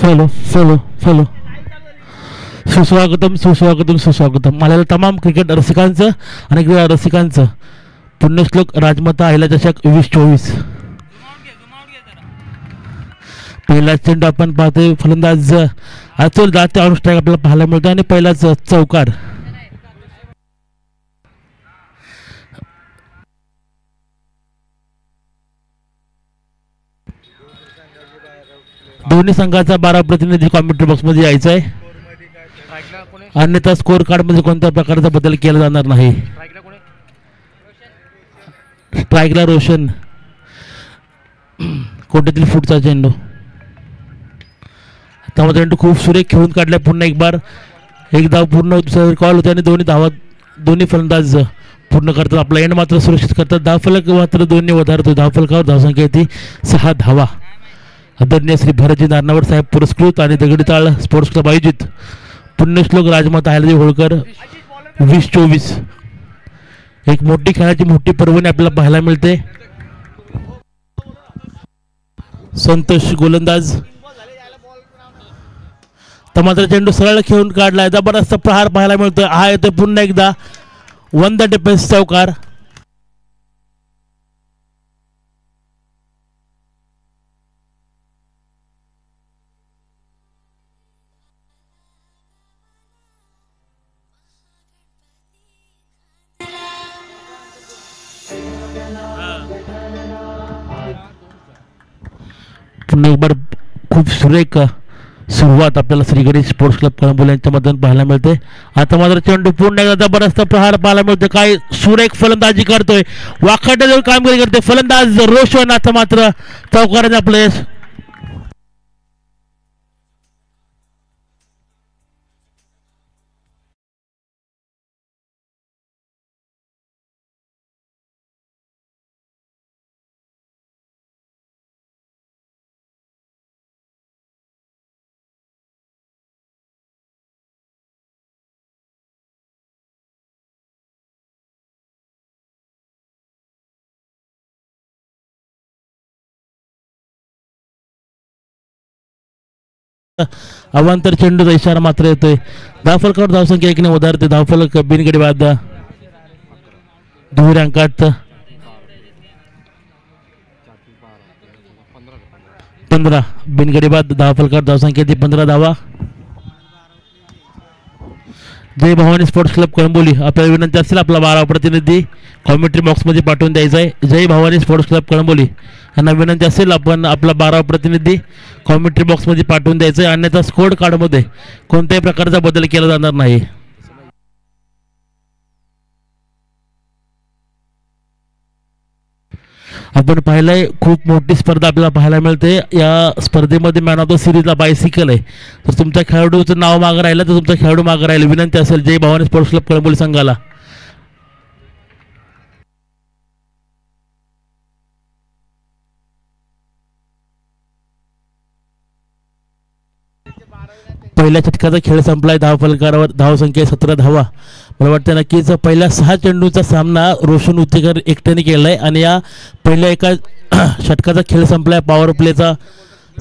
Follow follow follow सुस्वागतम सुस्वागतम सुस्वागतम मला तमाम क्रिकेट रसिकांचं आणि क्रीडा रसिकांचं पुण्यश्लोक राजमाता अहिल्या चषक 2024 पहिला चेंडू आपण पाहतोय फलंदाज अतुल दाते ऑन स्ट्राईक आपल्याला पाहायला मिळतो आणि पहिलाच चौकार दोन्ही संघाचा 12 प्रतिनिधी कॉमेंट्री बॉक्स मध्ये यायचा आहे अन्यथा स्कोर कार्ड मध्ये कोणत्या प्रकारचा बदल केला जाणार नाही स्ट्राईकला रोशन कोट्यातील फुटचा चेंडू त्यामध्ये चेंडू खूप सुरेख खेळून काढला पुन्हा एक धाव पूर्ण दुसरा कॉल होते आणि दोन्ही फलंदाज पूर्ण करतात आपला एंड मात्र सुरक्षित करतात धावफलक मात्र दोन्ही वधारतो धावफलकावर धावसंख्या येते 6 धावा आदरणीय श्री भरतजी नारनवड साहेब पुरस्कृत आणि दगडीताळ स्पोर्ट्स क्लब आयोजित पुण्यश्लोक राजमाता अहिल्यादेवी होळकर 2024 एक मोठी खेळाची मोठी पर्वणी आपल्याला पाहायला मिळते संतोष गोलंदाज मात्र चेंडू सरळ खेळून काढलाय जबरदस्त प्रहार पाहायला मिळतोय हा येतोय पुन्हा एकदा वन द डिफेन्स चौकार पुन्हा एक बार खूप सुरेख सुरुवात आपल्याला श्री गणेश स्पोर्ट्स क्लब कळंबोली यांच्या मधून पाहायला मिळते आता मात्र चेंडू पुन्हा एकदा जबरदस्त प्रहार पाहायला मिळतो काय सुरेख फलंदाजी करतोय वाखाड्याजवळ कामगिरी करतोय फलंदाज रोशन आता मात्र चौकाराने आपलं यश अवांतर चेंडूचा इशारा मात्र येतोय धावफलकावर धावसंख्या 1 ने वधारते धावफलक बिनगडी बाद दुहेरी अंकात 15 बिनगडी बाद धावफलकावर धावसंख्या येते 15 धावा जय भवानी स्पोर्ट्स क्लब कळंबोली आपल्याला विनंती असेल आपला 12 प्रतिनिधी कॉमेंट्री बॉक्स मध्ये पाठवून द्यायचा आहे जय भवानी स्पोर्ट्स क्लब कळंबोली यांना विनंती असेल आपण आपला 12 प्रतिनिधी कॉमेंट्री बॉक्स मध्ये पाठवून द्यायचं आहे अन्यथा स्कोर कार्ड मध्ये कोणत्याही प्रकारचा बदल केला जाणार नाही आपण पाहिलंय खूप मोठी स्पर्धा आपल्याला पाहायला मिळते या स्पर्धेमध्ये मॅन ऑफ द सिरीजला बायसिकल आहे तर तुमच्या खेळाडूचं नाव मागं राहिलं तर तुमचा खेळाडू मागं राहिला विनंती असेल जय भवानी स्पोर्ट्स क्लब कळंबोली संघाला पहिल्या षटकाचा खेळ संपलाय धावफलकावर धावसंख्या 17 धावा मला वाटतं नक्कीच पहिल्या 6 चेंडूचा सामना रोशन उत्तेकर एकट्याने केलाय आणि या पहिल्या एका षटकाचा खेळ संपलाय पॉवर प्लेचा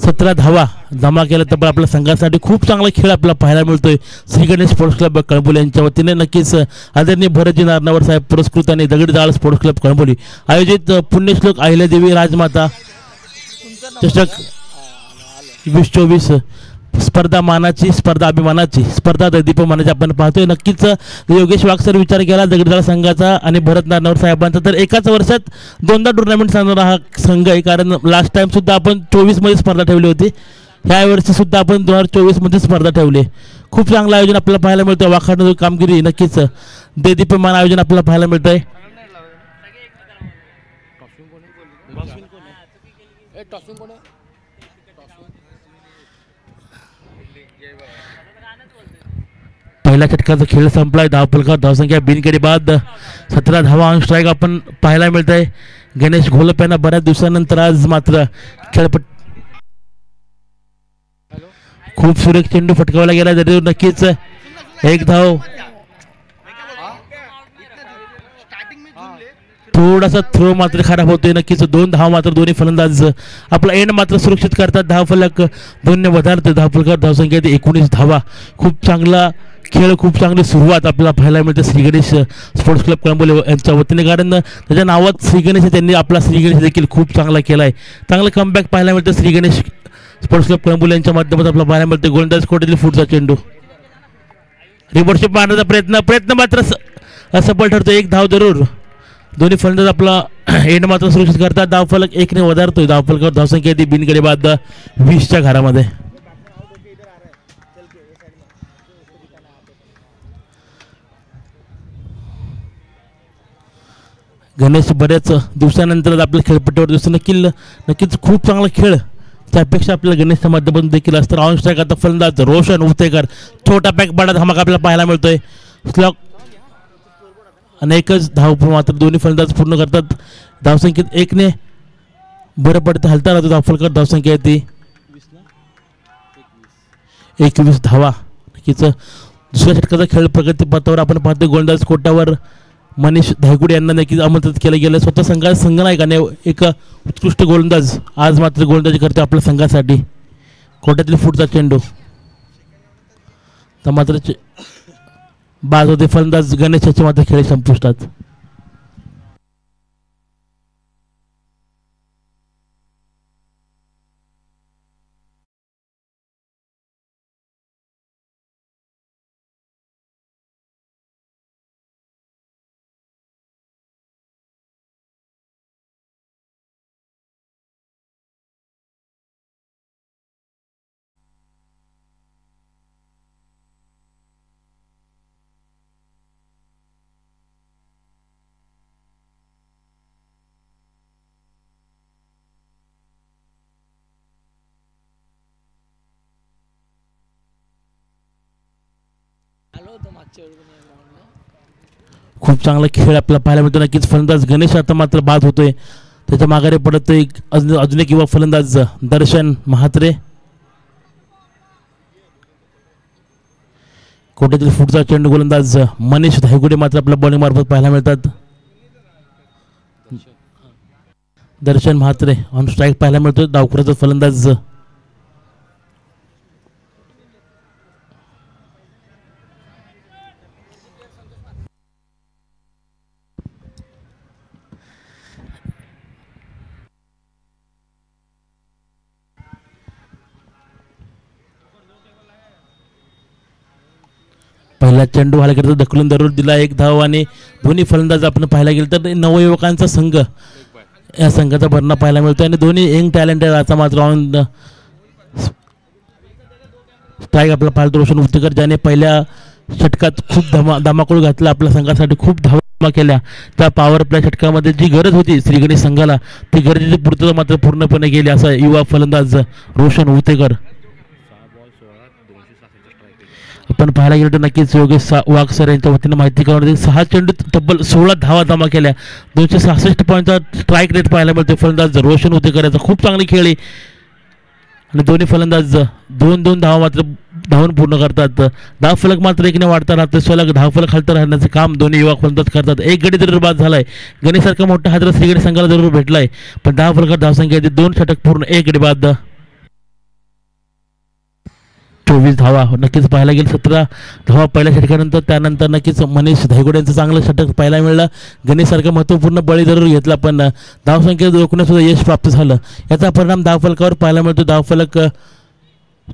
17 धावा जमा केला तर आपल्या संघासाठी खूप चांगला खेळ आपल्याला पाहायला मिळतोय श्री गणेश स्पोर्ट्स क्लब कळंबोली यांच्या वतीने नक्कीच आदरणीय भरतजी नारनवड साहेब पुरस्कृत आणि दगडीताळ स्पोर्ट्स क्लब कळंबोली आयोजित पुण्यश्लोक अहिल्यादेवी राजमाता चषक 2024 स्पर्धा मानाची स्पर्धा अभिमानाची स्पर्धा दीपमानाची आपण पाहतोय नक्कीच योगेश वागसर विचार केला दगडीताळ संघाचा आणि भरत नारनवड साहेबांचा तर एकाच वर्षात 2दा टुर्नामेंट सांगणारा हा संघ आहे कारण लास्ट टाइम सुद्धा आपण 24 मध्ये स्पर्धा ठेवली होती ह्या वर्षी सुद्धा आपण 2024 मध्ये स्पर्धा ठेवली खूप चांगलं आयोजन आपल्याला पाहायला मिळतं वाखाणं कामगिरी नक्कीच दीपमान आयोजन आपल्याला पाहायला मिळतंय पहिल्या षटकाचा खेळ संपलाय धावफलकावर धावसंख्या बिनगडी बाद 17 धावा ऑन स्ट्राईक आपण पाहायला मिळत आहे गणेश घोलप यांना बऱ्याच दिवसानंतर आज मात्र खेळपट खूप सुरेख चेंडू फटकावला गेला तरी नक्कीच एक धाव थोडासा थ्रो मात्र खराब होतोय. नक्कीच 2 धावा मात्र दोन्ही फलंदाज आपला एंड मात्र सुरक्षित करतात. धावफलक 2 वधारते. धावफलकावर धावसंख्या 19 धावा. खूप चांगला खेळ, खूप चांगली सुरुवात आपल्याला पाहायला मिळते श्री गणेश स्पोर्ट्स क्लब कळंबोली यांच्या वतीने, कारण त्याच्या नावात श्री गणेश, त्यांनी आपला श्री गणेश देखील खूप चांगला केला आहे. चांगला कमबॅक पाहायला मिळतं श्री गणेश स्पोर्ट्स क्लब कळंबोली यांच्या माध्यमातून आपल्याला पाहायला मिळते. गोलंदाज कोट्यातील फुटचा चेंडू, रिव्हर्सशिप मारण्याचा प्रयत्न मात्र असफल ठरतो. 1 धाव जरूर. दोन्ही फलंदाज आपला एंड मात्र सुरक्षित करतात. धावफलक 1 वधारतोय. धावफलकावर धावसंख्या ती बिनगडी बाद 20च्या घरामध्ये. गणेश बऱ्याच दिवसानंतर आपल्या खेळपट्टीवर दिसतो. नक्कीच खूप चांगला खेळ त्यापेक्षा आपल्याला गणेशच्या माध्यमातून देखील असतं. ऑन स्ट्राईक आता फलंदाज रोशन उतेकर, छोटा पॅक बडा धमाका आपल्याला पाहायला मिळतोय. स्लॉक आणि 1च धाव मात्र दोन्ही फलंदाज पूर्ण करतात. धावसंख्येत 1 बरं पडतं, हलता राहतो. धावफलकावर धावसंख्या येते 21 धावा. नक्कीच दुसऱ्या षटकाचा खेळ प्रगतीपथावर आपण पाहतो. गोलंदाज कोट्यावर मनीष धायगुडे यांना नक्कीच आमंत्रित केलं गेलं. स्वतः संघनायकाने एक उत्कृष्ट गोलंदाज आज मात्र गोलंदाजी करते आपल्या संघासाठी. कोट्यातील फुटचा चेंडू तर मात्र बाद होते. फलंदाज गणेश मात्र खेळ संपुष्टात. खूप चांगला खेळ आपल्याला पाहायला मिळतो. नक्कीच फलंदाज गणेश आता मात्र बाद होतोय. त्याच्या माघारी पडत अजून एक युवा फलंदाज दर्शन म्हात्रे. कोट्यातील फुटचा चेंडू गोलंदाज मनीष धायगुडे मात्र आपल्या बॉलिंग मार्फत पाहायला मिळतात. दर्शन म्हात्रे ऑन स्ट्राईक पाहायला मिळतो. डावखुराचा फलंदाज पहिला चेंडू हालकरता ढकलून जरूर दिला. 1 धाव आणि दोन्ही फलंदाज आपण पाहायला गेलं तर नवयुवकांचा संघ या संघाचा भरणा पाहायला मिळतो आणि दोन्ही यंग टॅलेंटेड आता मात्र ऑन स्ट्राईक आपला पाहतो. रोशन उतेकर ज्याने पहिल्या षटकात खूप धमाकूळ घातला, आपल्या संघासाठी खूप धावा केल्या. त्या पॉवर प्ले षटकामध्ये जी गरज होती श्री गणेश संघाला, ती गरजेची पूर्तता मात्र पूर्णपणे केली असा युवा फलंदाज रोशन उतेकर. आपण पाहायला गेलो तर नक्कीच योगेश वाघ सर यांच्या वतीने माहिती करून 6 चेंडूत तब्बल 16 धावा जमा केल्या. 266 पॉईंटचा स्ट्राईक रेट पाहायला मिळतो. फलंदाज रोशन उतेकर याचा खूप चांगली खेळी आणि दोन्ही फलंदाज 2-2 धावा मात्र धावून पूर्ण करतात. धावफलक मात्र 1 वाढता राहतो. सलग धावफलक खालता राहण्याचे काम दोन्ही युवा फलंदाज करतात. 1 गडी जरूर बाद झालाय. गणेशसारखा मोठा हादरा श्री गणेश संघाला जरूर भेटलाय, पण धावफलकात धावसंख्या 2 षटक पूर्ण 1 गडी बाद 24 धावा. नक्कीच पाहायला गेलं 17 धावा पहिल्या षटकानंतर. त्यानंतर नक्कीच मनीष धायगुडे यांचं चांगलं षटक पाहायला मिळालं. गणेशसारखं महत्त्वपूर्ण बळी जरूर घेतला, पण धावसंख्या रोखण्यात सुद्धा यश प्राप्त झालं. याचा परिणाम धावफलकावर पाहायला मिळतो. धावफलक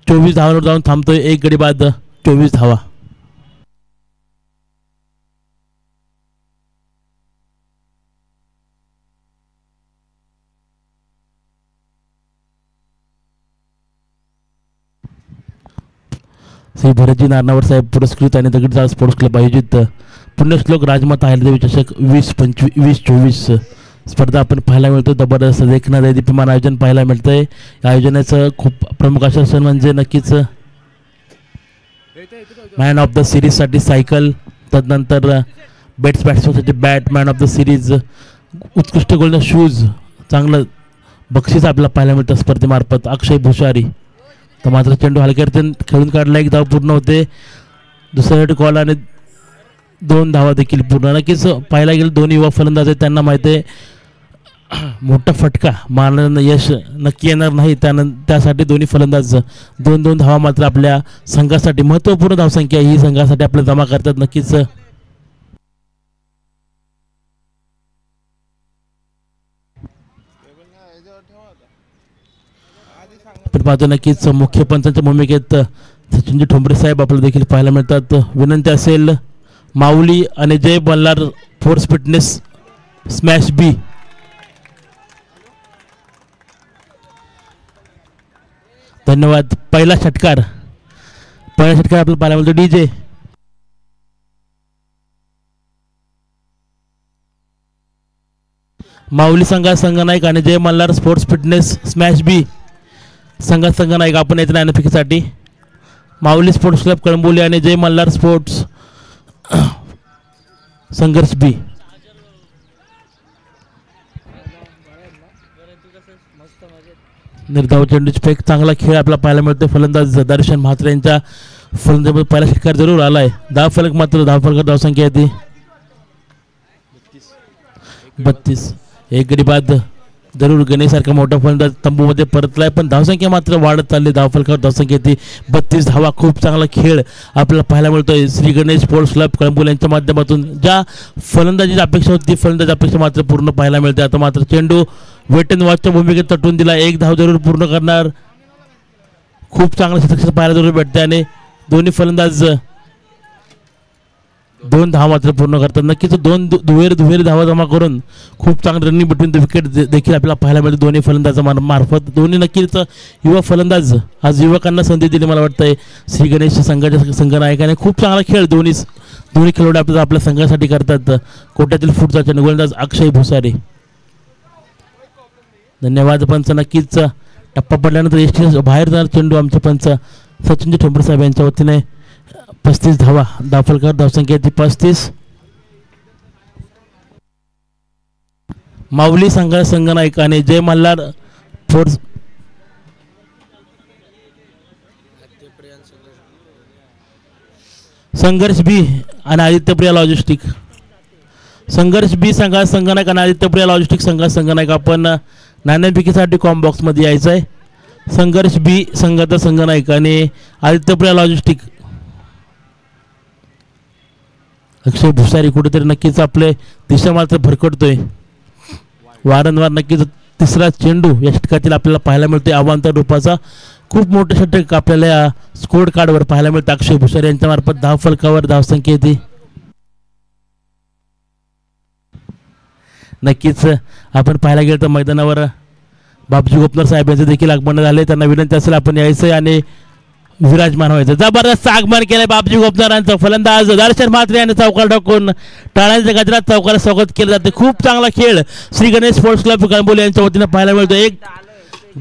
24 धावांवर जाऊन थांबतोय. 1 गडी बाद 24 धावा. श्री भरतजी नारनावर साहेब पुरस्कृत आणि दगडचा स्पोर्ट्स क्लब आयोजित पुण्यश्लोक राजमाता अहिल्यादेवी चषक 2024 स्पर्धा आपण पाहायला मिळतो. जबरदस्त देखणं दीप्यमान आयोजन पाहायला मिळतंय. या आयोजनाचं खूप प्रमुख आकर्षण म्हणजे नक्कीच मॅन ऑफ द सिरीजसाठी सायकल, तदनंतर बॅट्समॅनसाठी bat, man of the series, उत्कृष्ट गोल्डन शूज, चांगलं बक्षीस आपल्याला पाहायला मिळतं स्पर्धेमार्फत. अक्षय भुसारी तर मात्र चेंडू हलक्यात खेळून काढला. 1 धाव पूर्ण होते. दुसऱ्यासाठी कॉल आणि 2 धावा देखील पूर्ण. नक्कीच पाहायला गेलं दोन्ही युवा फलंदाज आहेत, त्यांना माहिती आहे मोठा फटका मारण्यानं यश नक्की येणार नाही. त्यासाठी दोन्ही फलंदाज 2-2 धावा मात्र आपल्या संघासाठी महत्त्वपूर्ण धावसंख्या ही संघासाठी आपल्याला जमा करतात. नक्कीच आपण पाहतो नक्कीच मुख्य पंचांच्या भूमिकेत सचिनजी ठोंबरे साहेब आपल्याला देखील पाहायला मिळतात. विनंती असेल माऊली आणि जय मल्हार फोर्स फिटनेस स्मॅश बी. धन्यवाद. पहिला षटकार आपल्याला पाहायला मिळतो DJ माऊली संघनायक आणि जय मल्हार स्पोर्ट्स फिटनेस स्मॅश बी संघनायक आपण येत नाणेफेकीसाठी. माऊली स्पोर्ट्स क्लब कळंबोली आणि जय मल्हार स्पोर्ट्स संघर्ष बी. निर्धाव चेंडूची फेक चांगला खेळ आपल्याला पाहायला मिळतो. फलंदाज दर्शन म्हात्रे यांच्या फलंदाज पहिला षटकार जरूर आलाय. धावफलक मात्र धावफलक धावसंख्या येते 32. एक गडी बाद जरूर गणेशसारखा मोठा फलंदाज तंबूमध्ये परतलाय, पण धावसंख्या मात्र वाढत चालली. धावफलकावर धावसंख्या येते 32 धावा. खूप चांगला खेळ आपल्याला पाहायला मिळतोय श्री गणेश स्पोर्ट्स क्लब कळंबोली यांच्या माध्यमातून. ज्या फलंदाजीची अपेक्षा होती ती फलंदाज अपेक्षा मात्र पूर्ण पाहायला मिळते. आता मात्र चेंडू वेट अँड वॉचच्या भूमिकेत तटून दिला. एक धाव जरूर पूर्ण करणार. खूप चांगलं शतक पाहायला जरूर भेटते आणि दोन्ही फलंदाज 2 धावा मात्र पूर्ण करतात. नक्कीच दुहेरी धावा जमा करून खूप चांगलं रनिंग बिटवीन द विकेट देखील आपल्याला पाहायला मिळते दोन्ही फलंदाजामार्फत. दोन्ही नक्कीच युवा फलंदाज आज युवकांना संधी दिली मला वाटतंय श्री गणेश संघाच्या संघनायकाने. खूप चांगला खेळ दोन्ही खेळाडू आपल्या संघासाठी करतात. कोट्यातील फुटचा चेंडू गोलंदाज अक्षय भुसारे. धन्यवाद पंच. नक्कीच टप्पा पडल्यानंतर एसटी बाहेर जाणार चेंडू आमचे पंच सचिनजी ठोंबरे साहेब यांच्या वतीने 35 धावा. धावफलकावर धावसंख्या ती 35. माऊली संघनायक आणि जय मल्हार फोर्स संघर्ष बी आणि आदित्यप्रिया लॉजिस्टिक. संघर्ष बी संघनायक आणि आदित्यप्रिया लॉजिस्टिक संघनायक आपण नाणेफेकीसाठी कॉम बॉक्समध्ये यायचं आहे. संघर्ष बी संघाचा संघनायक आणि आदित्यप्रिया लॉजिस्टिक अक्षय भुसारी कुठेतरी नक्कीच आपले दिशा मात्र भरकटतोय वारंवार. नक्कीच तिसरा चेंडू या षटकातील आपल्याला पाहायला मिळतोय अवांतर रूपाचा. खूप मोठे षटक आपल्याला या स्कोर कार्डवर पाहायला मिळतं. अक्षय भुसारी यांच्या मार्फत धावफलकावर धावसंख्या येते. नक्कीच आपण पाहायला गेलं तर मैदानावर बापजी गोपनर साहेब यांचे देखील आगमन झाले. त्यांना विनंती असेल आपण यायचं आणि विराजमान व्हायचं. जबरदस्त आगमन केलंय बापजी गोपनरांचं. फलंदाज दर्शन म्हात्रे यांनी चौकार टाकून टाळ्यांच्या गजरात चौकाला स्वागत केलं जाते. खूप चांगला खेळ श्री गणेश स्पोर्ट्स क्लब कळंबोली यांच्या वतीनं पाहायला मिळतो. एक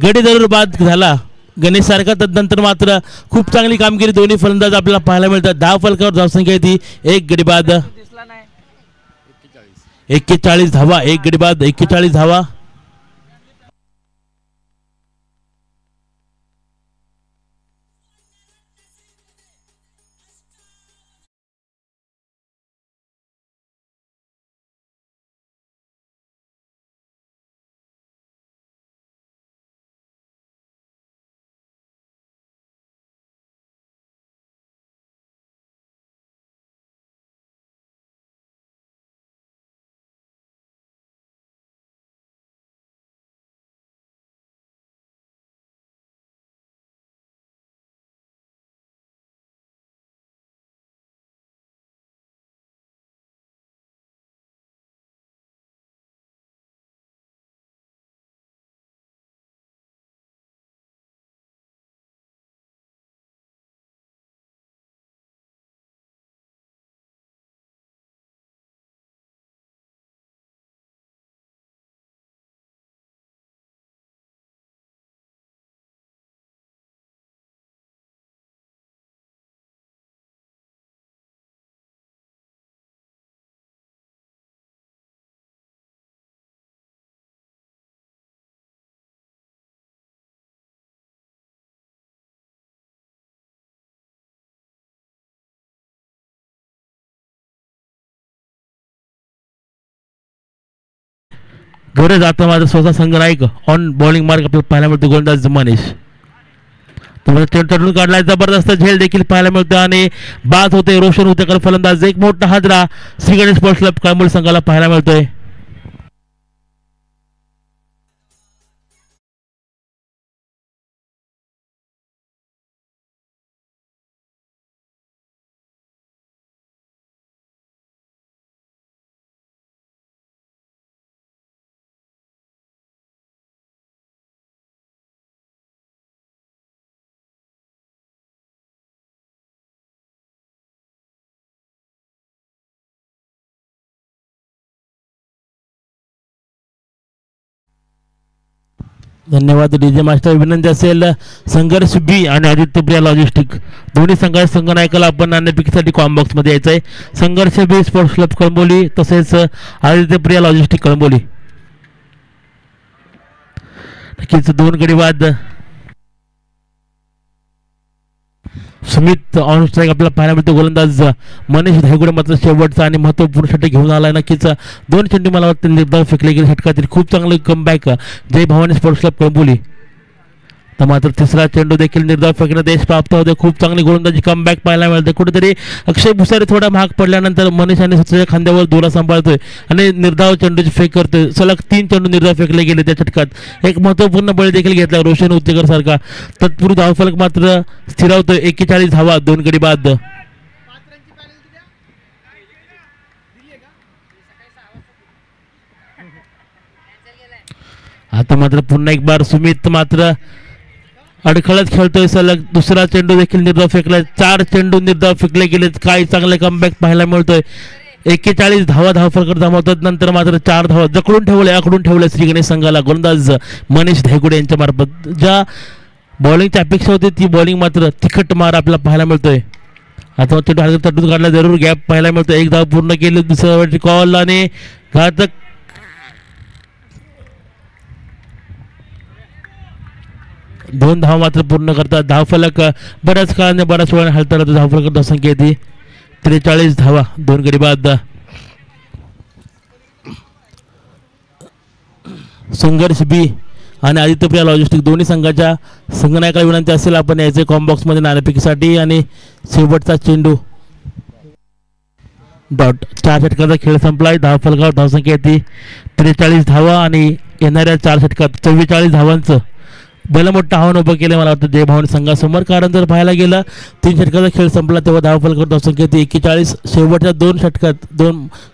गडी जरूर बाद झाला गणेश सारखा, तदनंतर मात्र खूप चांगली कामगिरी दोन्ही फलंदाज आपल्याला पाहायला मिळतात. धावफलकावर धावसंख्या येते एक गडी बाद 41 धावा. एक गडी बाद 41 धावा. गरज आता मात्र स्वतः संघ नाईक ऑन बॉलिंग मार्क आपल्याला पाहायला मिळतो गोलंदाज मनीष. चढून काढलाय जबरदस्त झेल देखील पाहायला मिळतो आणि बाद होते रोशन उतेकर फलंदाज. एक मोठा हादरा श्री गणेश स्पोर्ट्स क्लब कळंबोली संघाला पाहायला मिळतोय. धन्यवाद डीजे मास्टर. विनंती असेल संघर्ष बी आणि आदित्य प्रिया लॉजिस्टिक दोन्ही संघ नायकाला आपण नाणेफेकीसाठी कॉम बॉक्स मध्ये यायचंय. संघर्ष बी स्पोर्ट्स क्लब कळंबोली तसेच आदित्य प्रिया लॉजिस्टिक कळंबोली. नक्कीच 2 गडी बाद. सुमित ऑन स्ट्राईक आपल्याला पाहायला मिळतो. गोलंदाज मनीष धायगुडे मात्र शेवटचा आणि महत्त्वपूर्ण षटक घेऊन आलाय. नक्कीच 2 चेंडू मला वाटतं निर्धाव फेकले गेले षटकातील. खूप चांगलं कमबॅक जय भवानी स्पोर्ट्स क्लब कळंबोली. तर मात्र तिसरा चेंडू देखील निर्धाव फेकण्यात यश प्राप्त होते. खूप चांगली गोलंदाजी कमबॅक पाहायला मिळते. कुठेतरी अक्षय भुसारे थोडा महाग पडल्यानंतर मनीष आणि स्वतःच्या खांद्यावर दोरा सांभाळतोय आणि निर्धाव चेंडूची फेक करतोय. सलग 3 चेंडू निर्धाव फेकले गेले त्या षटकात. एक महत्त्वपूर्ण बळी देखील घेतला रोशन उतेकर सारखा. तत्पूर्वी धावफलक मात्र स्थिरावतोय. 41 धावा 2 गडी बाद. आता मात्र पुन्हा एक बार सुमित मात्र अडखळत खेळतोय. सलग दुसरा चेंडू देखील निर्धाव फेकलाय. 4 चेंडू निर्धाव फेकले गेलेत. काय चांगले कमबॅक पाहायला मिळतोय. 41 धावा धावफलकावर जमावतात. नंतर मात्र 4 धावा आकडून ठेवले श्री गणेश संघाला गोलंदाज मनीष धायगुडे यांच्या मार्फत. ज्या बॉलिंगची अपेक्षा होती ती बॉलिंग मात्र तिखट मार आपल्याला पाहायला मिळतोय. आता चेंडू हातात तटून काढला. जरूर गॅप पाहायला मिळतोय. 1 धाव पूर्ण केली. दुसऱ्या कॉल आणि घातक 2 धाव मात्र पूर्ण करतात. धावफलक बऱ्याच काळाने बऱ्याच वेळाने हलता राहतो. धावफलक धावसंख्या येते 43 धावा 2 गडी बाद. संघर्ष बी आणि आदित्य प्रिया लॉजिस्टिक दोन्ही संघाच्या संघनायकाला विनंती असेल आपण यायचे कॉम बॉक्स मध्ये नाणेफेकीसाठी. आणि शेवटचा चेंडू डॉट. 4 षटकाचा खेळ संपलाय. धावफलकावर धावसंख्या येते 43 धावा आणि येणाऱ्या 4 षटकात 44 धावांचं भलं मोठं आव्हान उभं केलं मला वाटतं जय भवानी संघासमोर. कारण जर पाहायला गेलं 3 षटकाचा खेळ संपला तेव्हा धावफलकावर धावसंख्या येते 41. शेवटच्या 2 षटकात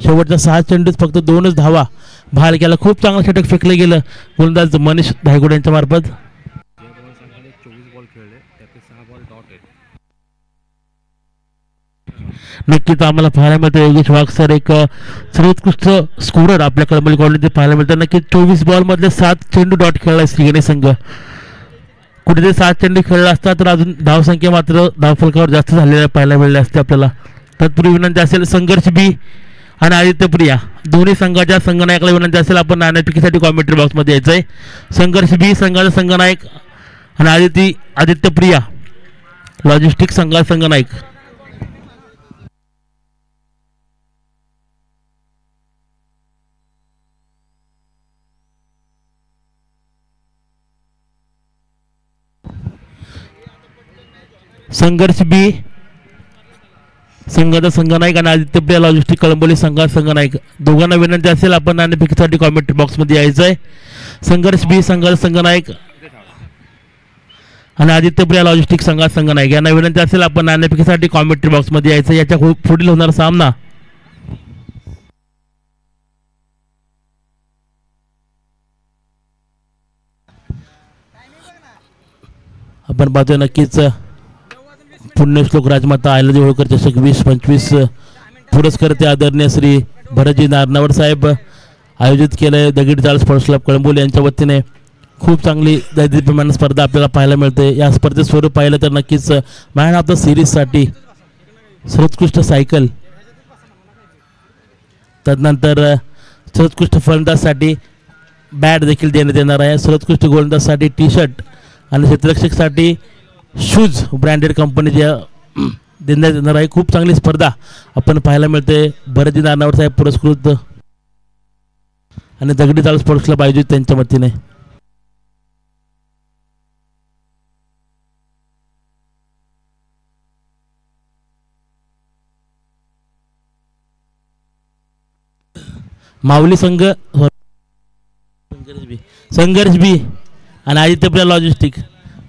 शेवटच्या 6 चेंडूत फक्त 2च धावा भाल केला. खूप चांगलं षटक फेकलं गेलं गोलंदाज मनीष धायगुडे यांच्या मार्फत. नक्कीच आम्हाला पाहायला मिळतं योगेश वाघ सर एक सर्वोत्कृष्ट स्कोरर आपल्या कळंबोली कॉलनीमध्ये पाहायला मिळतं. नक्कीच 24 बॉलमधले 7 चेंडू डॉट खेळला श्री गणेश संघ. कुठेतरी 7 चेंडू खेळला असता तर अजून धावसंख्या मात्र धावफलकावर जास्त झालेल्या पाहायला मिळाल्या असते आपल्याला. तत्पूर्वी विनंती असेल संघर्ष बी आणि आदित्य प्रिया दोन्ही संघाच्या संघनायकाला विनंती असेल आपण नाणेफेकीसाठी कॉमेंट्री बॉक्समध्ये यायचंय. संघर्ष बी संघाचा संघनायक आणि आदित्य प्रिया लॉजिस्टिक संघाचा संघनायक. संघर्ष बी संघाचा संघनायक आणि आदित्य प्रिया लॉजिस्टिक कळंबोली संघाचा संघनायक दोघांना विनंती असेल आपण नाणेफेकीसाठी कॉमेंट्री बॉक्समध्ये यायचंय. संघर्ष बी संघाचा संघनायक आणि आदित्य प्रिया लॉजिस्टिक संघाचा संघनायक यांना विनंती असेल आपण नाणेफेकीसाठी कॉमेंट्री बॉक्समध्ये यायचं. याच्या पुढील होणारा सामना आपण पाहतोय. नक्कीच पुण्यश्लोक राजमाता अहिल्यादेवी होळकर चषक 2025 पुरस्कर्ते आदरणीय श्री भरतजी नारनवरे साहेब आयोजित केलं दगडी चाळ स्पोर्ट्स क्लब कळंबोली यांच्या वतीने. खूप चांगली दैदिप्यमान स्पर्धा आपल्याला पाहायला मिळते. या स्पर्धेत स्वरूप पाहिलं तर नक्कीच मॅन ऑफ द सिरीजसाठी सर्वोत्कृष्ट सायकल, तदनंतर सर्वोत्कृष्ट फलंदाजसाठी बॅट देखील देण्यात येणार आहे. सर्वोत्कृष्ट गोलंदाजसाठी टी शर्ट आणि क्षेत्ररक्षकसाठी शूज ब्रँडेड कंपनीच्या देण्यात येणार आहे. खूप चांगली स्पर्धा आपण पाहायला मिळते. भरतजी नारनवरे साहेब पुरस्कृत आणि दगडी चाळ स्पोर्ट्स क्लब आयोजित त्यांच्या वतीने. माऊली संघ संघर्ष बी आणि आदित्यप्रिया लॉजिस्टिक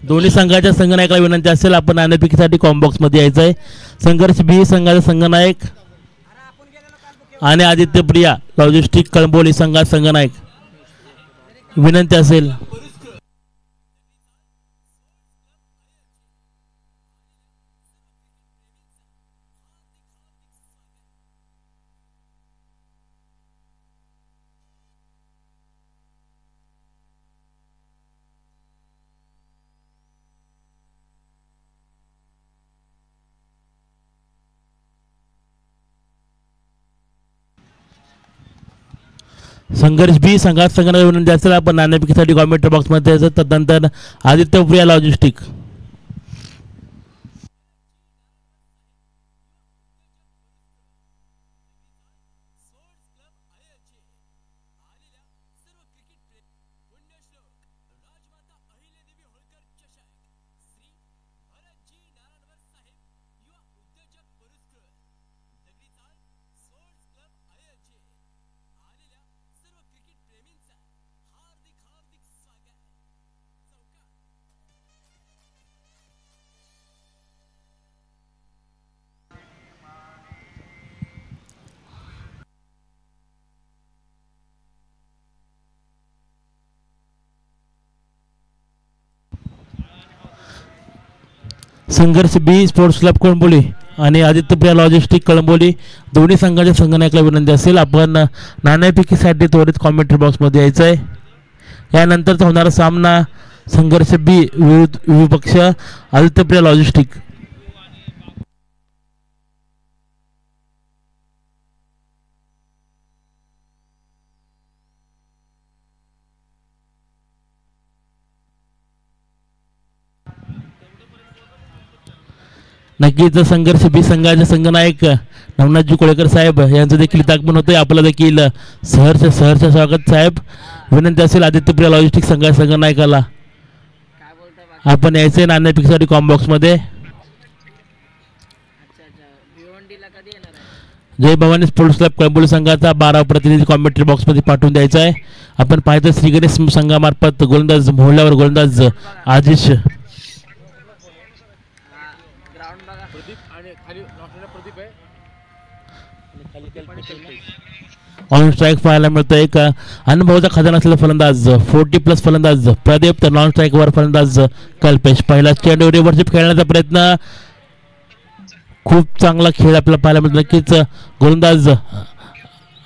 दोन्ही संघाच्या संघनायकाला विनंती असेल आपण नाणेफेकीसाठी कॉम्बॉक्समध्ये यायचं आहे. संघर्ष बी संघाचा संघनायक आणि आदित्यप्रिया लॉजिस्टिक कळंबोली संघात संघनायक विनंती असेल. संघर्ष बी संघात संघाला विनंती असेल आपण नाणेफेकीसाठी कॉमेंट बॉक्समध्ये यायचं. तदनंतर आदित्यप्रिया लॉजिस्टिक संघर्ष बी स्पोर्ट्स क्लब कळंबोली आणि आदित्यप्रिया लॉजिस्टिक कळंबोली दोन्ही संघाच्या संघनायकाला विनंती असेल आपण नाणेफेकीसाठी त्वरित कॉमेंट्री बॉक्समध्ये यायचं आहे. यानंतरचा होणारा सामना संघर्ष बी विपक्ष आदित्यप्रिया लॉजिस्टिक. नक्कीच संघर्ष बी संघाचे संघनायक नवनाथजी कोळेकर साहेब यांचं देखील इथं आगमन होतंय. आपलं देखील सहर्ष स्वागत साहेब. विनंती असेल आदित्यप्रिया लॉजिस्टिक संघनायकाला आपण यायचंय नाणेफेकीसाठी कॉम्बॉक्समध्ये. जय भवानी स्पोर्ट्स क्लब कळंबोली संघाचा 12 प्रतिनिधी कॉमेंट्री बॉक्समध्ये पाठवून द्यायचा आहे. आपण पाहतो श्री गणेश संघामार्फत गोलंदाज मोहल्ल्यावर गोलंदाज आजिश ऑन स्ट्राईक पाहायला मिळतं. एक अनुभवाचा खजाना असलेला फलंदाज 40+ फलंदाज प्रदीप तर नॉन स्ट्राईकवर फलंदाज कल्पेश. पहिला चेंडू रिव्हर्स खेळण्याचा प्रयत्न खूप चांगला खेळ आपल्याला पाहायला मिळतो. नक्कीच गोलंदाज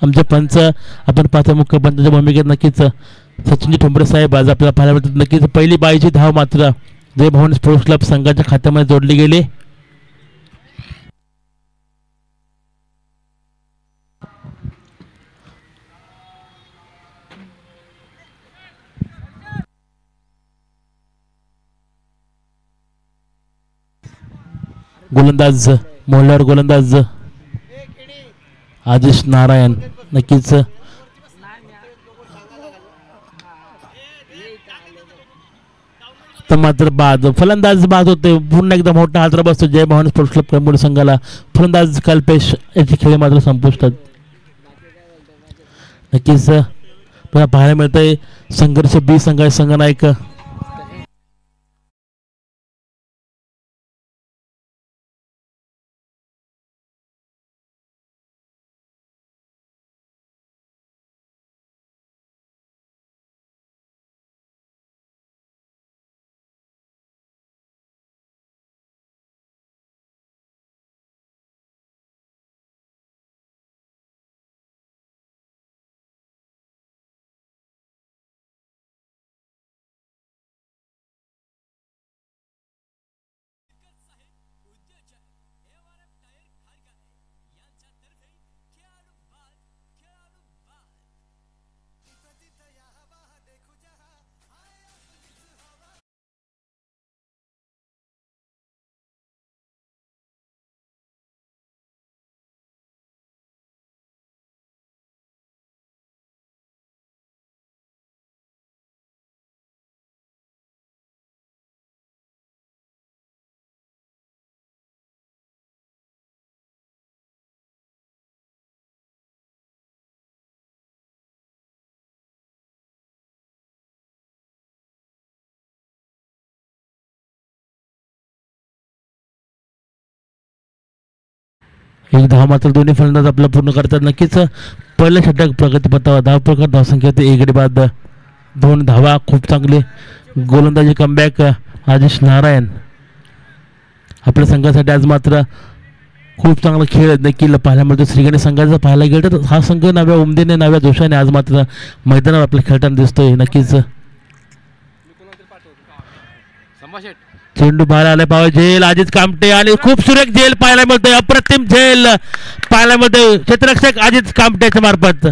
आमचे पंच आपण पाहतो मुख्य पंचाच्या भूमिकेत नक्कीच सचिनजी ठोंबरे साहेब आज आपल्याला पाहायला मिळतात. नक्कीच पहिली बाईची धाव मात्र जय भवानी स्पोर्ट्स क्लब संघाच्या खात्यामध्ये जोडली गेली. गोलंदाज मोहल्ल्यावर गोलंदाज आजिश नारायण. नक्कीच मात्र बाद फलंदाज बाद होते. पुन्हा एकदा मोठा हादरा बसतो जय भवानी स्पोर्ट्स क्लब कळंबोली संघाला. फलंदाज कल्पेश याची खेळ मात्र संपुष्टात. नक्कीच पुन्हा पाहायला मिळतंय संघर्ष बी संघाचे संघनायक एक धाव मात्र दोन्ही फलंदाज आपला पूर्ण करतात. नक्कीच पहिल्या षटक प्रगतीपथावर धावप्रकार धावसंख्या होते 1 गडी बाद 2 धावा. खूप चांगले गोलंदाजी कमबॅक आदेश नारायण आपल्या संघासाठी आज मात्र खूप चांगला खेळ देखील पाहायला मिळतो. श्रीगणेश संघाचा पाहायला गेलं तर हा संघ नव्या उमदीने नव्या जोशाने आज मात्र मैदानावर आपल्या खेळताना दिसतोय. नक्कीच चेंडू बाहेर आला पाहावे. झेल अजित कामटे आणि खूप सुरेख झेल पाहायला मिळतोय. अप्रतिम झेल पाहायला मिळतोय क्षेत्ररक्षक अजित कामटेच्या मार्फत.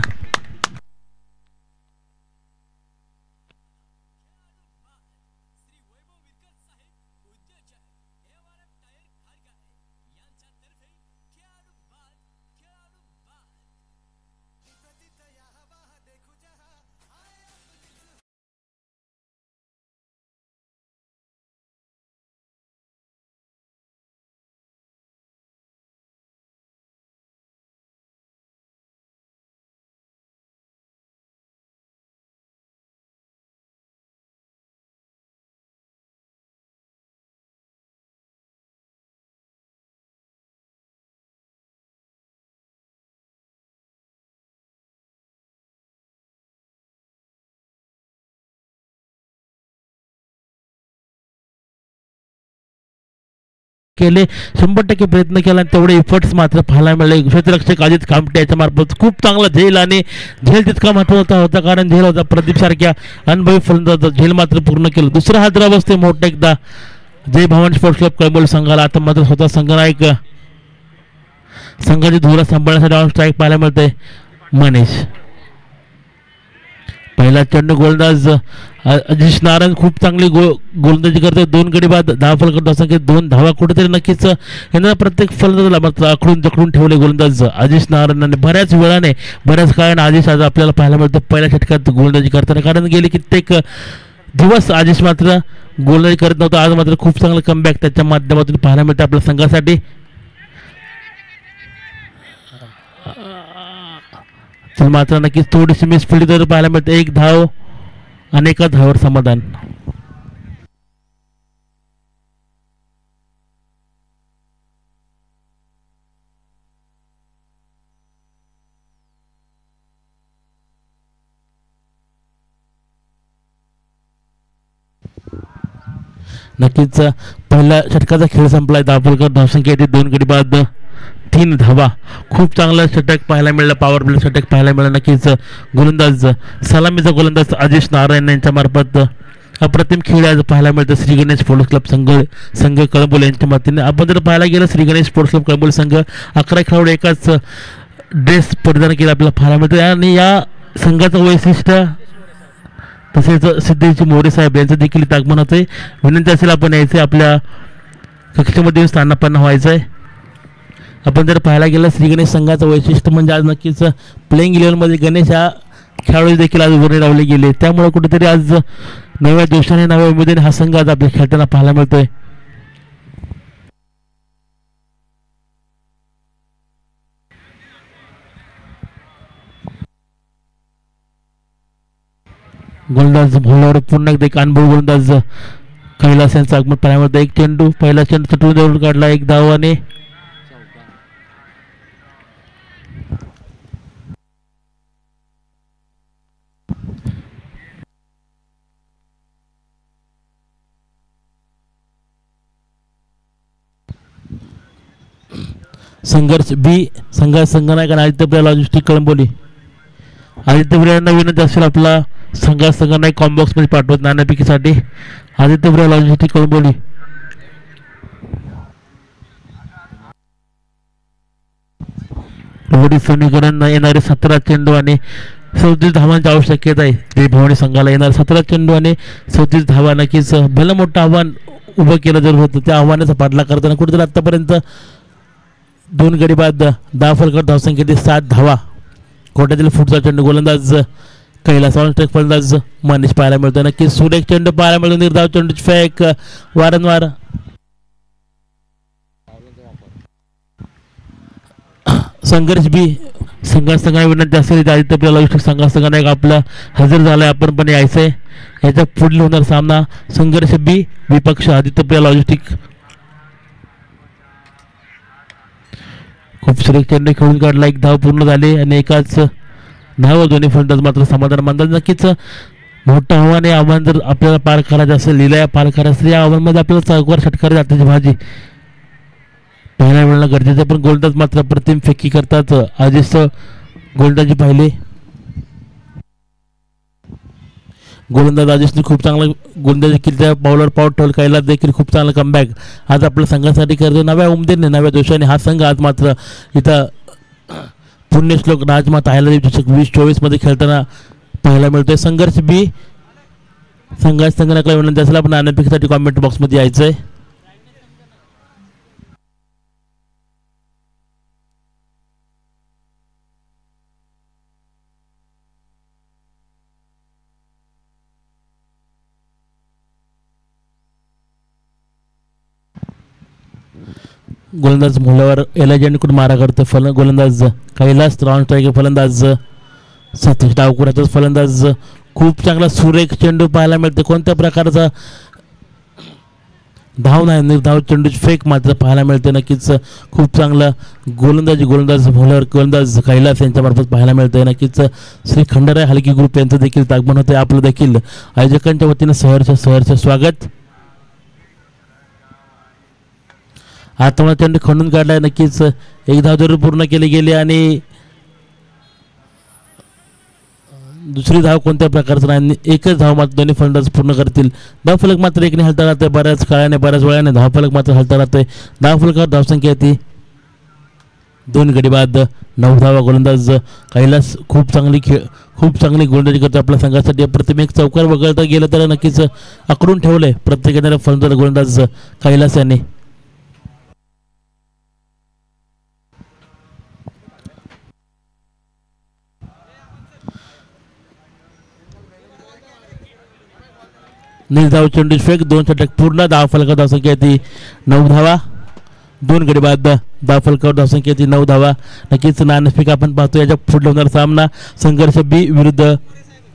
केले 100% प्रयत्न केला आणि तेवढे इफर्ट्स मात्र पाहायला मिळाले. क्षेत्ररक्षक अजित कामटे याच्या मार्फत खूप चांगला झेल आणि झेल तितका महत्त्वाचा होता कारण झेल होता प्रदीप सारख्या अनुभवी फलंदाज झेल मात्र पूर्ण केलं. दुसरा हादरा बसते मोठा एकदा जय भवानी स्पोर्ट्स क्लब कळंबोली संघाला. आता मात्र स्वतः संघनायक संघाची धुरा सांभाळण्यासाठी ऑन स्ट्राईक पाहायला मिळते मनीष. पहिला चेंडू गोलंदाज अजिश नारायण खूप चांगली गोलंदाजी करते. 2 गडी बाद 10 फलक धावसंख्येत 2 धावा. कुठेतरी नक्कीच यांना प्रत्येक फलंदाजाला मात्र आखडून जखडून ठेवले गोलंदाज अजिश नारायण. बऱ्याच वेळाने बऱ्याच काळाने आदेश आज आपल्याला पाहायला मिळतं पहिल्या षटकात गोलंदाजी करताना कारण गेले कित्येक दिवस आदेश मात्र गोलंदाजी करत नव्हता. आज मात्र खूप चांगलं कमबॅक त्याच्या माध्यमातून पाहायला मिळतं आपल्या संघासाठी. मात्र नक्कीच थोडीशी मिसफिल्ड तर पाहायला मिळते. 1 धाव आणि 1 धावावर समाधान. नक्कीच पहिल्या षटकाचा खेळ संपलाय. धावफलक धावसंख्या येते 2 गडी बाद 3 धावा. खूप चांगला षटक पाहायला मिळालं. पॉवर प्ले षटक पाहायला मिळालं. नक्कीच गोलंदाज सलामीचा गोलंदाज अजिश नारायण यांच्या मार्फत अप्रतिम खेळ आज पाहायला मिळतं. श्री गणेश स्पोर्ट्स क्लब संघ कळंबोली यांच्या मदतीने. आपण जर पाहायला गेलं श्री गणेश स्पोर्ट्स क्लब कळंबोली संघ 11 खेळाडू एकाच ड्रेस परिधान केला आपल्याला पाहायला मिळतं आणि या संघाचं वैशिष्ट्य तसेच सिद्धेश मोरे साहेब यांचं देखील आगमन होतंय. विनंती असेल आपण यायचं आपल्या कक्षेमध्ये स्थानापन्न व्हायचं आहे. आपण जर पाहायला गेलं श्री गणेश संघाचं वैशिष्ट्य म्हणजे आज नक्कीच प्लेइंग 11मध्ये गणेश हा खेळाडू देखील आज उभे लावले गेले. त्यामुळे कुठेतरी आज नव्या जोशाने नव्या उमेदीने हा संघ आज आपल्या खेळताना पाहायला मिळतोय. गोलंदाज भोलावर पुन्हा एकदा एक अनुभव गोलंदाज कैलास यांचं आगमन पाहायला मिळतं. 1 चेंडू पहिला चेंडू चटून जवळ काढला. 1 धाव आणि संघर्ष बी संघनायक आदित्य बिर्ला लॉजिस्टिक कळंबोली. आदित्य बिर्ला विनंती असेल आपला संघनायक कॉम्बॉक्स मध्ये पाठवत नाण्यापैकीसाठी. आदित्य बिर्ला लॉजिस्टिक कळंबोली. रोडी समीकरण येणारे 17 चेंडू आणि 34 धावांची आवश्यकता आहे. जय भवानी संघाला येणारे 17 चेंडू आणि 34 धावा. नक्कीच भलं मोठं आव्हान उभं केलं जर होतं. त्या आव्हानाचा पाठलाग करताना कुठेतरी आतापर्यंत 2 गडी बाद 10 फलक धावसंख्येत 7 धावा. कोट्यातील फुटचा चेंडू गोलंदाज कैलास फलंदाज मनीष पाहायला मिळतो. नक्कीच सुरेख चेंडू पाहायला मिळतो. निर्धाव चेंडूची फॅक वारंवार संघर्ष बी संघाने विनंती असेल आदित्य बिर्ला लॉजिस्टिक संघाने आपला हजर झालाय. आपण पण यायचंय. याच्या पुढील होणार सामना संघर्ष बी विपक्ष आदित्य बिर्ला लॉजिस्टिक. खूप सुरेख चेंडू खेळून काढला, एक धाव पूर्ण झाली आणि एकाच धाव दोन्ही फलंदाज मात्र समाधान मानतात. नक्कीच मोठं आव्हान आहे. आव्हान जर आपल्याला पार करायचं असेल, लिलाया पार करायचं असेल, या आव्हानमध्ये आपल्याला चौकार षटकार जात्याची भाजी पाहायला मिळणं गरजेचं आहे. पण गोलंदाज मात्र प्रतिम फेकी करतात. आधीच गोलंदाजी पाहिले, गोलंदाज आदेशने खूप चांगला गोलंदाजी केली, त्या पावलावर पाऊल ठेवलं. कैलास देखील खूप चांगला कमबॅक आज आपल्या संघासाठी करतो. नव्या उमदेने, नव्या जोशाने हा संघ आज मात्र इथं पुण्यश्लोक राजमाता अहिल्यादेवी चषक 2024 खेळताना पाहायला मिळतोय. संघर्ष बी संघटनाला विनंती असेल आपण नाणेफेकीसाठी कॉमेंट बॉक्समध्ये यायचं आहे. गोलंदाज मुलावर एलाजंडकडून मारा करतो. गोलंदाज कैलास, राऊंड स्ट्रायकर फलंदाज सतीश डावकुराचाच फलंदाज. खूप चांगला सुरेख चेंडू पाहायला मिळते. कोणत्या प्रकारचा धाव नाही, निर्धाव चेंडू फेक मात्र पाहायला मिळते. नक्कीच खूप चांगला गोलंदाज मुलावर गोलंदाज कैलास यांच्यामार्फत पाहायला मिळते. नक्कीच श्री खंडाराय हलकी ग्रुप यांचं देखील आगमन होते. आपलं देखील आयोजकांच्या वतीनं सहर्ष स्वागत. आता चेंडू खंडून काढलाय. नक्कीच एक धाव जरूर पूर्ण केली गेली आणि दुसरी धाव कोणत्या प्रकारचं नाही, एकच धाव मात्र दोन्ही फलंदाज पूर्ण करतील. धावफलक मात्र एकने हलता राहते. बऱ्याच काळाने बऱ्याच वेळाने धावफलक मात्र हलता राहते. धावफलकावर धावसंख्या येते 2 गडी बाद 9 धावा. गोलंदाज कैलास खूप चांगली गोलंदाजी करतो आपल्या संघासाठी. प्रथम एक चौकार वगळता गेलं तर नक्कीच आकडून ठेवलंय प्रत्येक येणाऱ्या फलंदाज गोलंदाज कैलास यांनी. निर्धाव चेंडू फेक 2 षटक पूर्ण. धावफलकावर धावसंख्या येते 9 धावा. 2 गडी बाद धावफलकावर धावसंख्या येते 9 धावा. नक्कीच नाणेफेक आपण पाहतो. याच्या पुढे होणारा सामना संघर्ष बी विरुद्ध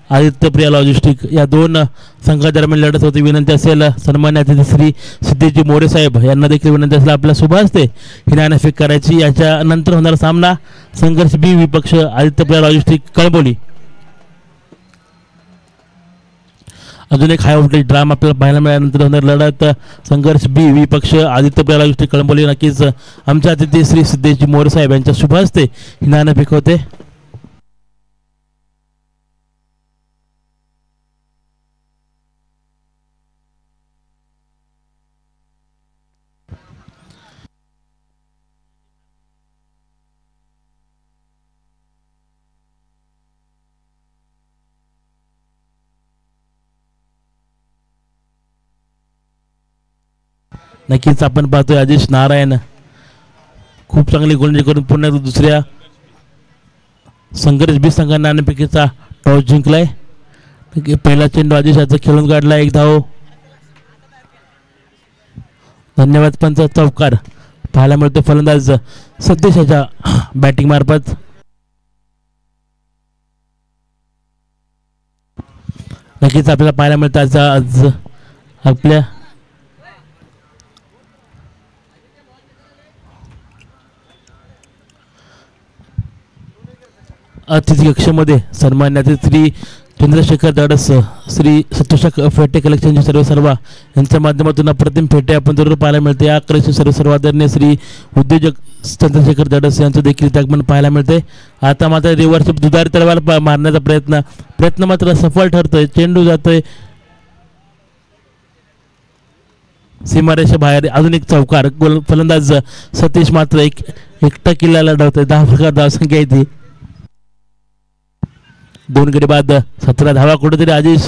आदित्य प्रिया लॉजिस्टिक या दोन संघादरम्यान लढत होती. विनंती असेल सन्मान्य अतिथी श्री सिद्धेशजी मोरे साहेब यांना देखील विनंती असेल आपल्या शुभ हस्ते ही नाणेफेक करायची. याच्या नंतर होणारा सामना संघर्ष बी विपक्ष आदित्य प्रिया लॉजिस्टिक कळंबोली. अजून एक हाय व्होल्टेज ड्राम आपल्याला पाहायला मिळाल्यानंतर होणार लढत संघर्ष बी विपक्ष आदित्य प्रिया लॉजिस्टिक कळंबोली. नक्कीच आमच्या अतिथी श्री सिद्धेशजी मोरे साहेब यांच्या शुभ हस्ते ही नाणेफेक होते. नक्कीच आपण पाहतोय अजेश नारायण खूप चांगली गोलंदाजी करून पुन्हा दुसऱ्या संघर्ष बी संघाने नाणेफेकीचा टॉस जिंकलाय. पहिला चेंडू अजेश याचा खेळून काढला. एक धाव. धन्यवाद पंच. चौकार पाहायला मिळतो फलंदाज सतीश याच्या बॅटिंग मार्फत. नक्कीच आपल्याला पाहायला मिळतं आज आपल्या अतिथी कक्षामध्ये सन्मान्य श्री चंद्रशेखर धाडस, श्री सतोषक फेटे कलेक्शनचे सर्व यांच्या माध्यमातून अप्रतिम फेटे आपण जरूर पाहायला मिळते. या कलेक्शन सर्वादरणीय श्री उद्योजक चंद्रशेखर धाडस यांचं देखील आगमन पाहायला मिळते. आता मात्र रिव्हर्स दुधारी तलवार मारण्याचा प्रयत्न मात्र सफल ठरतोय. चेंडू जातोय सीमारेषा बाहेर. अजून एक चौकार. फलंदाज सतीश मात्र एकटा किल्ला लढवतोय. 10 प्रकार धावसंख्या येते. 2 गडी बाद 17 धावा. कुठेतरी आदेश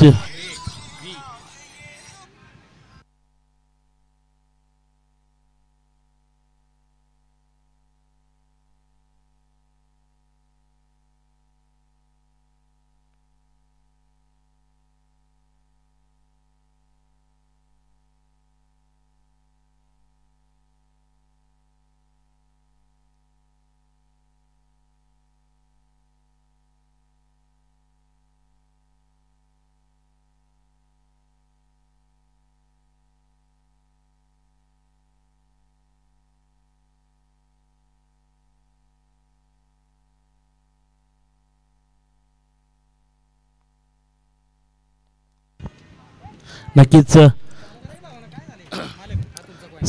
नक्कीच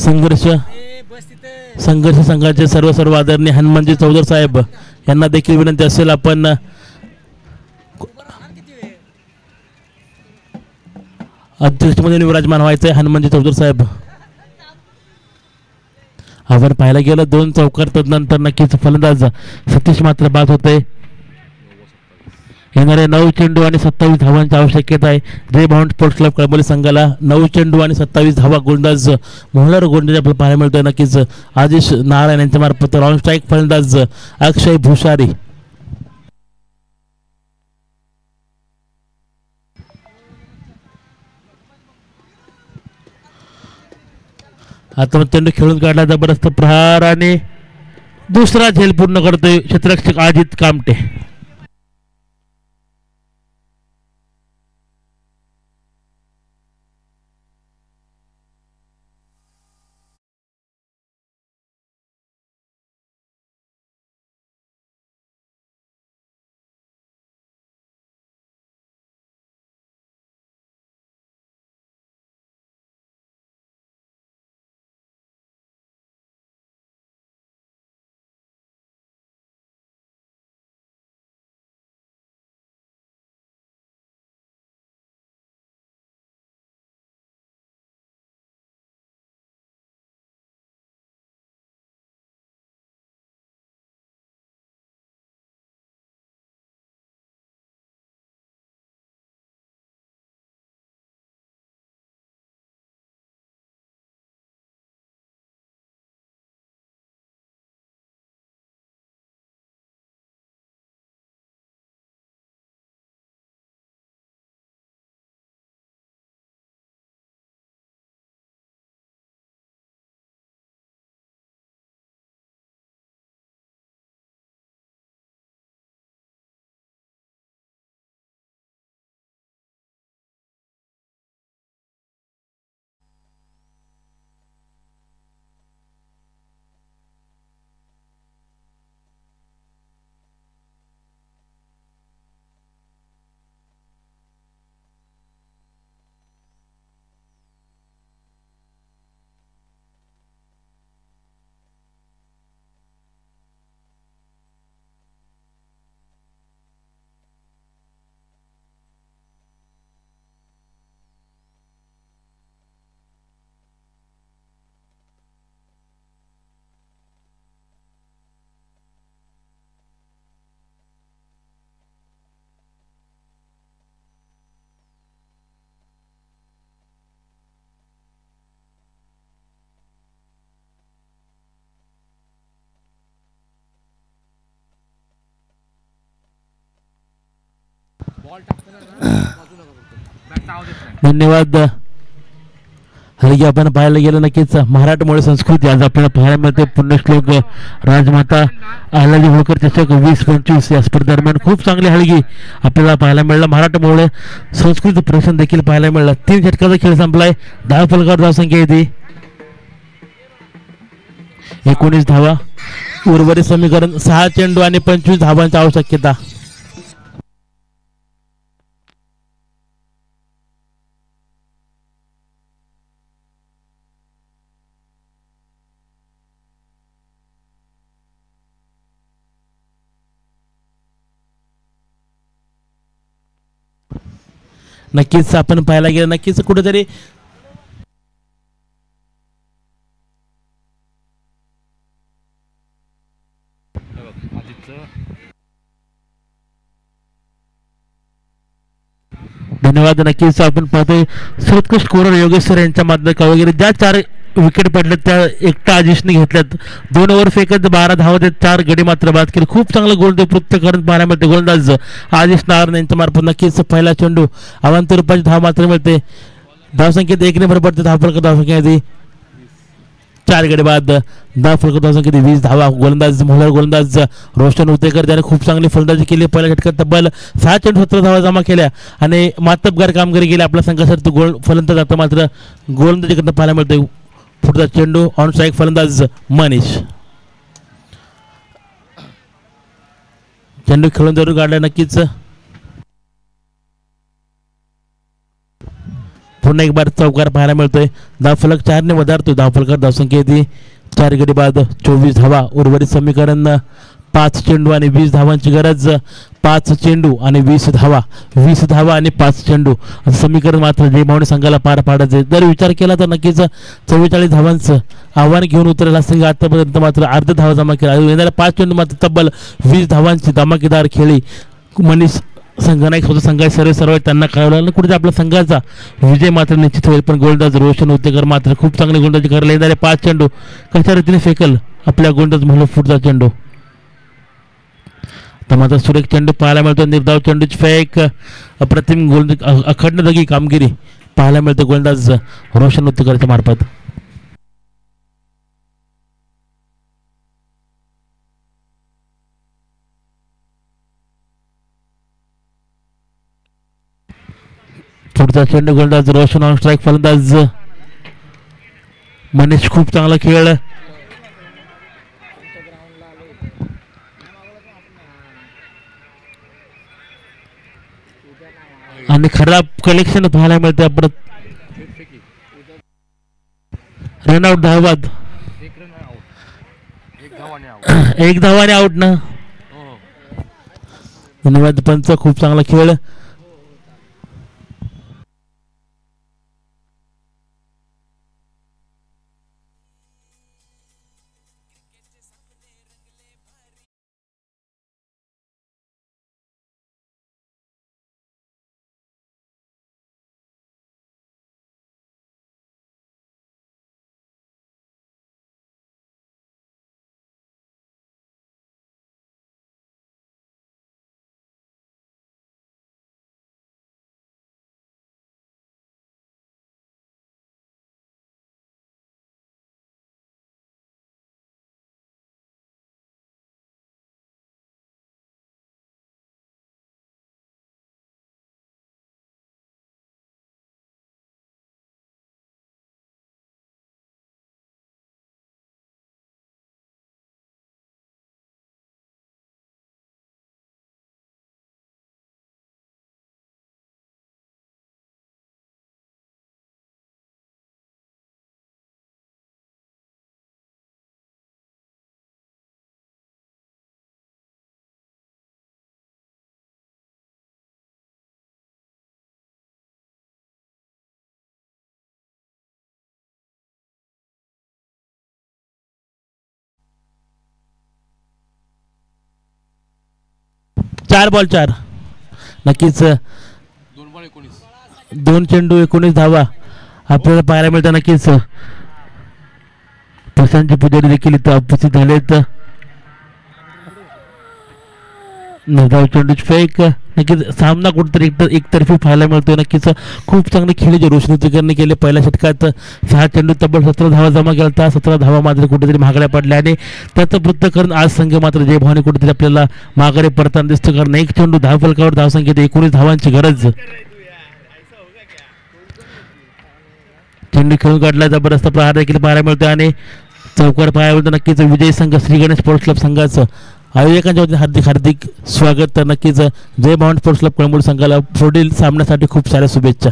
संघर्ष संघाचे सर्व आदरणीय हनुमानजी चौधर साहेब यांना देखील विनंती असेल आपण अध्यक्षमध्ये विराजमान व्हायचंय. हनुमानजी चौधर साहेब आपण पाहायला गेलं 2 चौकार तदनंतर नक्कीच फलंदाज सतीश मात्र बाद होते. येणारे 9 चेंडू आणि 27 धावांची आवश्यकता आहे. जय भावंड स्पोर्ट्स क्लब कळंबोली संघाला 9 चेंडू आणि 27 धावा गोलंदाज मोहनर गोलंदाज आपल्याला पाहायला मिळतोय. नक्कीच आदिश नारायण यांच्या मार्फत ऑन स्ट्राईक फलंदाज अक्षय भुसारी. आता चेंडू खेळून काढला जबरदस्त प्रहार आणि दुसरा झेल पूर्ण करतोय क्षेत्ररक्षक अजित कामटे. धन्यवाद. हलगी आपण पाहायला गेलं नक्कीच मराठमोळी संस्कृती आज आपल्याला पाहायला मिळते. पुण्यश्लोक राजमाता अहिल्यादेवी होळकर चषक 20-25 या स्पर्धेदरम्यान खूप चांगली हलगी आपल्याला पाहायला मिळालं. मराठमोळे संस्कृती प्रदर्शन देखील पाहायला मिळालं. 3 षटकाचा खेळ संपलाय. 10 फलकावर धावसंख्या येते 19 धावा. उर्वरित समीकरण 6 चेंडू आणि 25 धावांची आवश्यकता. नक्कीच आपण पाहायला गेलं नक्कीच कुठेतरी धन्यवाद. नक्कीच आपण पाहतोय सर्वोत्कृष्ट स्कोरर योगेश सर यांच्या माध्यमातून वगैरे ज्या 4 विकेट पडल्यात त्या एकटा आजिशने घेतल्यात. 2 ओव्हर फेकत 12 धावा देत 4 गडी मात्र बाद केले. खूप चांगलं गोलंदाज प्रत्येक पाहायला मिळते. गोलंदाज आजिश नारायण यांच्या मार्फत नक्कीच पहिला चेंडू अवांतर रुपयाची धाव मात्र मिळते. धावसंख्येत 1 ने भर पडते. धावफलक धावसंख्या 4 गडी बाद. 10 फलक धावसंख्येत 20 धावा. गोलंदाज मोहलर गोलंदाज रोशन उतेकर त्याने खूप चांगली फलंदाजी केली. पहिल्या षटकात तब्बल 6 चेंडू 17 धावा जमा केल्या आणि मातबगार कामगिरी केली आपल्या संघासाठी. गोल फलंदाज आता मात्र गोलंदाजी करताना पाहायला मिळते. पुढचा चेंडू ऑन स्ट्राईक फलंदाज मनीष. चेंडू खेळून जरूर काढला. नक्कीच पुन्हा एक बार चौकार पाहायला मिळतोय. धावफलक 4 ने वधारतोय. धावफलकावर धावसंख्या येते 4 गडी बाद 24 धावा. उर्वरित समीकरण 5 चेंडू आणि 20 धावांची गरज. 5 चेंडू आणि 20 धावा, 20 धावा आणि 5 चेंडू असं समीकरण मात्र जय भवानी संघाला पार पाडायचे. जर विचार केला तर नक्कीच 44 धावांचं आव्हान घेऊन उतरलेला संघ आतापर्यंत मात्र अर्ध धावा जमा केला. येणाऱ्या 5 चेंडू मात्र तब्बल 20 धावांची धमाकेदार खेळी मनीष संघनायक स्वतः संघाचे सर्व त्यांना कळवलं आणि कुठे आपल्या संघाचा विजय मात्र निश्चित होईल. पण गोलंदाज रोशन उत्तेकर मात्र खूप चांगली गोलंदाजी करायला. येणारे 5 चेंडू कशा रीतीने फेकल आपल्या गोलंदाज म्हणून पुढचा चेंडू. तर मात्र सुरेख चेंडू पाहायला मिळतो. निर्धाव चेंडूची फेक अप्रतिम गोलंदाज अखंडलगी कामगिरी पाहायला मिळते गोलंदाज रोशन उत्तेकरच्या मार्फत. पुढचा चेंडू गोलंदाज रोशन ऑन स्ट्राईक. फलंदाज मनीष खूप चांगला खेळ. आणि खराब कलेक्शन पाहायला मिळते. परत रनआउट धावबाद 1 धावाने आउट ना. धन्यवाद पंच, खूप चांगला खेळ. चार बॉल 4 नक्कीच 2 चेंडू 19 धावा आपल्याला पाहायला मिळतात. नक्कीच प्रशांतचे पुजारी देखील इथं उपस्थित झालेत. निर्धाव चेंडूची फेक. नक्कीच सामना कुठेतरी एकतर्फी पाहायला मिळतोय. नक्कीच खूप चांगले खेळी जे रोशन उत्तेकरने केले. पहिल्या षटकात 6 चेंडू तब्बल 17 धावा जमा केला. 17 धावा मात्र कुठेतरी महागड्या पडल्या आणि त्याचं पृथक्करण आज संघ मात्र जय भवानी कुठेतरी आपल्याला माघारी परताना दिसतं. कारण 1 चेंडू धावफलकावर धावसंख्येत 19 धावांची गरज. चेंडू खेळून काढला. जबरदस्त प्रहार देखील पाहायला मिळतो आणि चौकार पाहायला मिळतो. नक्कीच विजय संघ श्री गणेश स्पोर्ट्स क्लब संघाचं आयोजकांच्या वतीने हार्दिक हार्दिक स्वागत. तर नक्कीच जय भवानी स्पोर्ट्स क्लब कळंबोली संघाला पुढील सामन्यासाठी खूप साऱ्या शुभेच्छा.